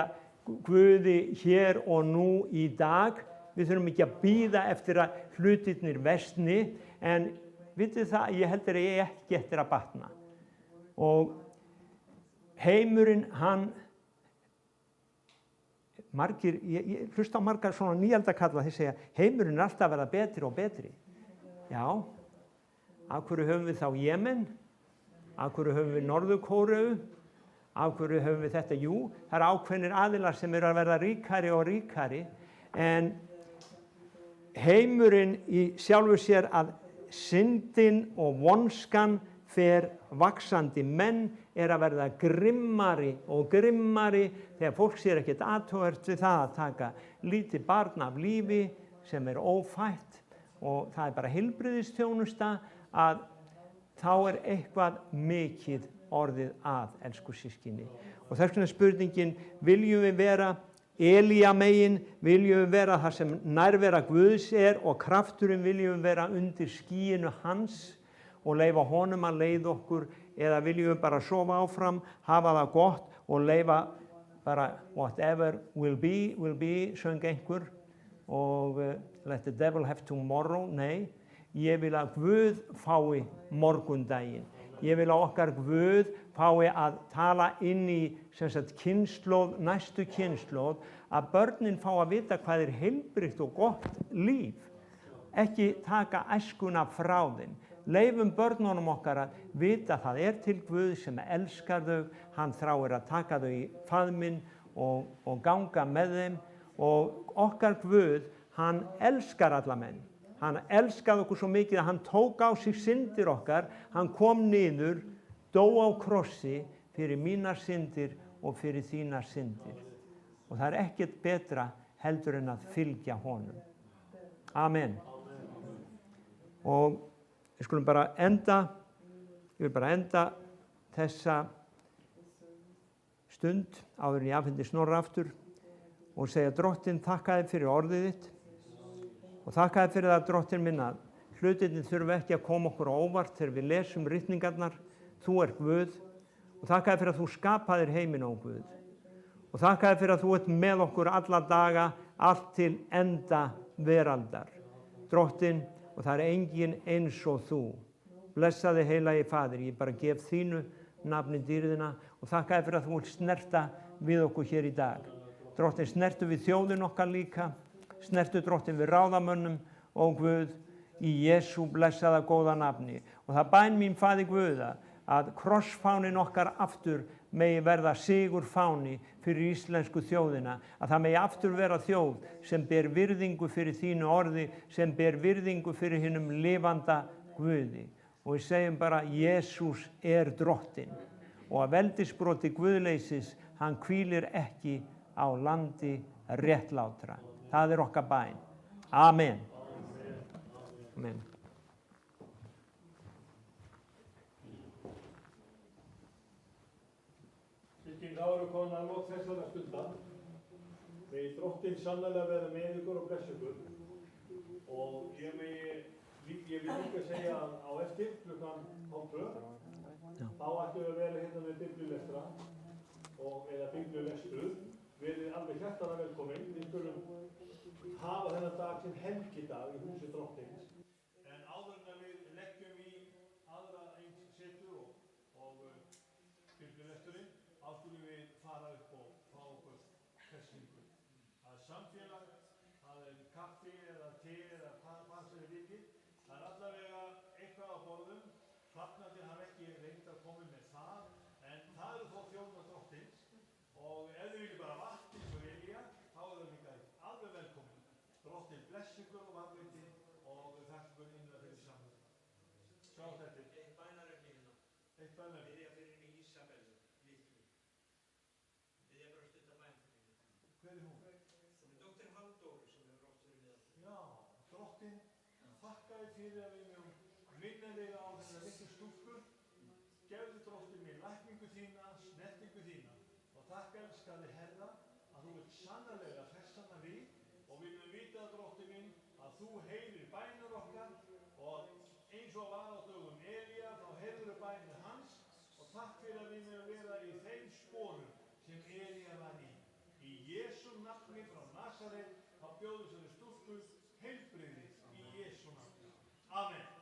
Guði hér og nú í dag. Við þurfum ekki að bíða eftir að hlutirnir versni, en vitið það, ég heldur að ég ekki eftir að batna. Og heimurinn, ég hlusta á margar svona nýaldakalla, þeir segja, heimurinn er alltaf að verða betri og betri. Já, af hverju höfum við þá Jemen? Af hverju höfum við Norður-Kóreu? Af hverju höfum við þetta? Jú, það eru ákveðnir aðilar sem eru að verða ríkari og ríkari, en heimurinn í sjálfu sér að syndin og vonskan fer vaxandi. Menn er að verða grimmari og grimmari þegar fólk sér ekkert athugavert við það að taka lítið barn af lífi sem er ófætt og það er bara heilbrigðisþjónusta, að þá er eitthvað mikið orðið að, elsku systkini. Og þess vegna er spurningin, viljum við vera Elía megin, viljum við vera það sem nærvera Guðs er og krafturinn viljum við vera undir skýinu hans og leyfa honum að leiða okkur, eða viljum við bara sofa áfram, hafa það gott og leyfa bara whatever will be, söng einhver, og let the devil have tomorrow. Nei, ég vil að Guð fái morgundaginn. Ég vil að okkar Guð fái að tala inn í kynslóð, næstu kynslóð, að börnin fá að vita hvað er heilbrigt og gott líf. Ekki taka æskuna frá þeim. Leyfum börnunum okkar að vita að það er til Guð sem elskar þau, hann þráir að taka þau í faðminn og ganga með þeim, og okkar Guð, hann elskar alla menn. Hann elskaði okkur svo mikið að hann tók á sig syndir okkar, hann kom niður, dó á krossi fyrir mínar syndir og fyrir þínar syndir. Og það er ekkert betra heldur en að fylgja honum. Amen. Og ég vil bara enda þessa stund áður en ég afhendi Snorra aftur og segja, Drottinn, þakka þér fyrir orðið þitt. Og þakka þér fyrir það, Drottinn minn, að hlutirnir þurfa ekki að koma okkur á óvart þegar við lesum ritningarnar. Þú ert Guð. Og þakka þér fyrir að þú skapaðir heiminn, ó Guð. Og þakka þér fyrir að þú ert með okkur alla daga, allt til enda veraldar. Drottinn, og það er engin eins og þú. Blessa þig, heilagi Faðir, ég bara gef þínu nafni dýrðina og þakka þér fyrir að þú vilt snerta við okkur hér í dag. Drottinn, snertu við þjóðin okkar líka. Snertu, Drottinn, við ráðamönnum, ó Guð, í Jesú blessaða góða nafni. Og það bæn mín, Faðir Guða, að krossfánin okkar aftur megi verða sigurfáni fyrir íslensku þjóðina, að það megi aftur vera þjóð sem ber virðingu fyrir þínu orði, sem ber virðingu fyrir hinum lifanda Guði. Og við segjum bara, Jesús er Drottinn, og að veldisbroti Guðleysis, hann hvílir ekki á landi réttlátra. Það er okkar bæn. Amen. Amen. Systkin, þá eru komin að lok þessara stunda. Megi Drottinn sannarlega vera með ykkur og blessa ykkur. Og ég vil líka segja að á eftir, klukkan 12:30, þá ættum við að vera hérna með biblíulestra eða biblíulestru. Við erum alveg hjartanlega velkomin. Við skulum hafa þennan dag sem helgidag í húsi Drottins. En áður en við leggjum í aðra eins setu og biblíulesturinn, þá skulum við fara upp og fá okkur festingu. Það er samfélag, það er kaffi eða te eða hvað sem er vikið. Það er allavega eitthvað á borðum. Hrafnarnir hafa ekki reynt að koma með það, en það eru þó Og ef þið viljið bara vatn eins og Elía, þá er það líka alveg velkomin. Drottinn blessi ykkur og varðveiti og þakka ykkur innlega fyrir samverð. Sjá þetta. Eitt bænarefni hérna. Eitt bænarefni. Biðja fyrir henni Ísabellu, litlu. Biðja bara stutta bæn fyrir henni. Hver er hún? Hún er dóttir Halldóru sem hefur oft verið með okkur. Já, Drottinn, þakka þér fyrir að við mögum minna þig á þessar litlu stúlkur. Gefðu Drottinn mér lækningu þína, snertingu þína. Og þakka elskaði Herra að þú vilt sannarlega hressa hana við og við mögum vita, Drottinn minn, að þú heyrir bænir okkar og eins og var á dögum Elía, þá heyrðir bænir hans og takk fyrir að við mögum vera í þeim sporum sem Elía var í. Í Jesú nafni frá Nasaret, þá bjóðu þessari stúlku heilbrigði í Jesú nafni. Amen.